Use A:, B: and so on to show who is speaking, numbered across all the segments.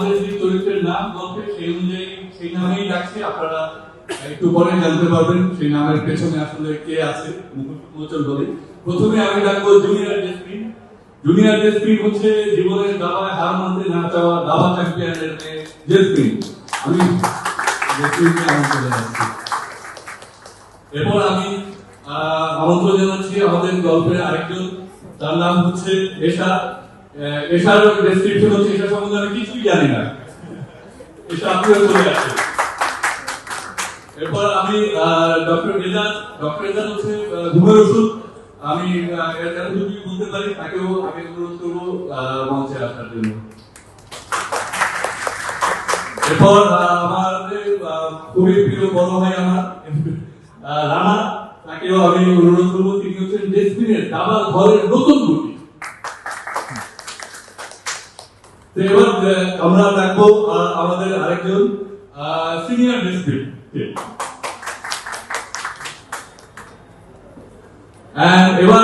A: আমাদের যে চরিত্রের নাম গল্পে সেই অনুযায়ী সেই নামেই ডাকছে, আপনারা একটু পরে জানতে পারবেন সেই নামের পেছনে আসলে কে আছে মুখোমোচন বলে। প্রথমে আমি ডাকবো জুনিয়র জেসমিন। জুনিয়র জেসমিন হচ্ছে জীবনের দাবায় হার মানতে না চাওয়া দাবা চ্যাম্পিয়নের মেয়ে জেসমিন। আমি জেসমিনকে আমন্ত্রণ জানাচ্ছি। এরপর আমি আমন্ত্রণ জানাচ্ছি আমাদের গল্পের আরেকজন, তার নাম হচ্ছে এশা। এশার ডেসক্রিপশন হচ্ছে এশা সম্বন্ধে আমি কিছুই জানি না, এশা আপনিও চলে আসে। এরপর আমি ডক্টর এজাজ। ডক্টর এজাজ হচ্ছে ঘুমের ওষুধ। আমি এতটুকু বলতে পারি, তাকেও আমি অনুরোধ করবো মঞ্চে আসার জন্য। এরপর আমাদের খুবই প্রিয় বড় ভাই আমার রানা, তাকেও আমি অনুরোধ করবো। তিনি হচ্ছেন জেসমিনের দাবা ঘরের নতুন গুটি। এবার আমরা দেখবো আমাদের আরেকজন সিনিয়র জেসমিন। এবার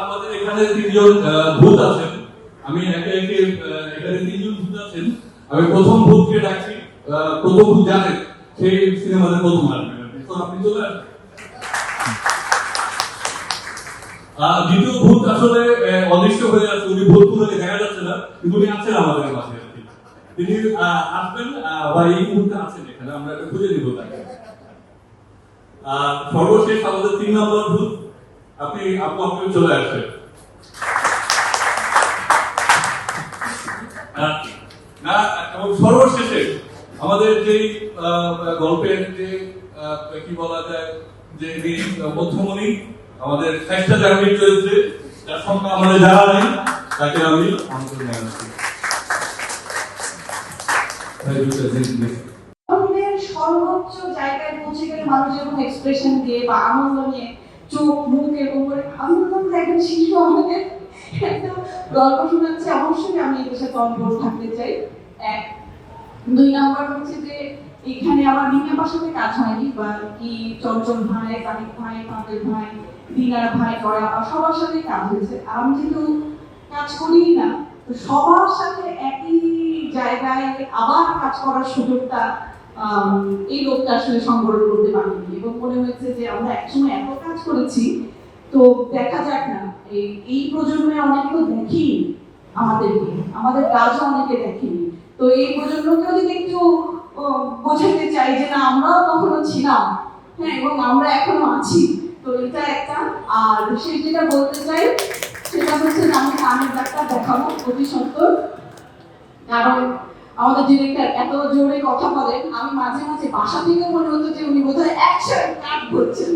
A: আমাদের এখানে তিনজন ভূত আছেন। আমি একে একে এখানে তিনজন ভূত আছেন। আমি প্রথম ভূতকে ডাকছি। প্রথম ভূত জানেন সেই সিনেমাতে প্রথম আসবেন, তো আপনি চলে আসবেন। দ্বিতীয় ভূত আসলে অদৃশ্য হয়ে আছে, উনি ভূত তুলে দেখা যাচ্ছে না, কিন্তু উনি আছেন আমাদের মাঝে। তিনি আসবেন বা এই মুহূর্তে আছেন এখানে, আমরা খুঁজে দিব তাকে। সর্বশেষ আমাদের 3 নম্বর ভূত, আপনি চলে আসবেন। না, সর্বশেষে আমাদের যে গল্পের যে কি বলা যায় যে মধ্যমণি, আমাদের চেষ্টা জাগিয়ে চলছে, যার সঙ্গে আমাদের জানা নেই, তাকে আমি আমন্ত্রণ জানাচ্ছি।
B: সর্বোচ্চ জায়গায় পৌঁছে গেলে মানুষ যখন এক্সপ্রেশন দিয়ে বা আনন্দ নিয়ে চোখ মুখ এরকম করে, আমি তখন একজন শিশু আমাদের একটা গল্প শোনাচ্ছে, অবশ্যই আমি এদের সাথে অনবোর্ড থাকতে চাই। 1 2 নাম্বার হচ্ছে যে এখানে আমার বিনা সাথে কাজ হয়নি, বা কি চঞ্চল ভাই, কানিক ভাই, পাঁচের ভাই, দিনার ভাই, করা সবার সাথে কাজ হয়েছে। আমি যেহেতু কাজ করি না, তো সবার সাথে একই জায়গায় আবার কাজ করার সুযোগটা এই লোকটা আসলে সংগ্রহ করতে পারিনি, এবং মনে হয়েছে যে আমরা একসময় এত কাজ করেছি, তো দেখা যাক না এই প্রজন্মে অনেকে তো দেখি আমাদেরকে, আমাদের কাজও অনেকে দেখেনি, তো এই প্রজন্মকেও যদি একটু বোঝাতে চাই যে না আমরাও কখনো ছিলাম, হ্যাঁ, এবং আমরা এখনো আছি, তো এটা একটা। আর সে যেটা বলতে চাই সেটা হচ্ছে যে আমি কানের ডাক্তার দেখাবো অতি সত্তর, কারণ আমাদের ডিরেক্টর এত জোরে কথা বলেন, আমি মাঝে মাঝে বাসা থেকে মনে হতো যে উনি বোধহয় অ্যাকশন কাট করছেন।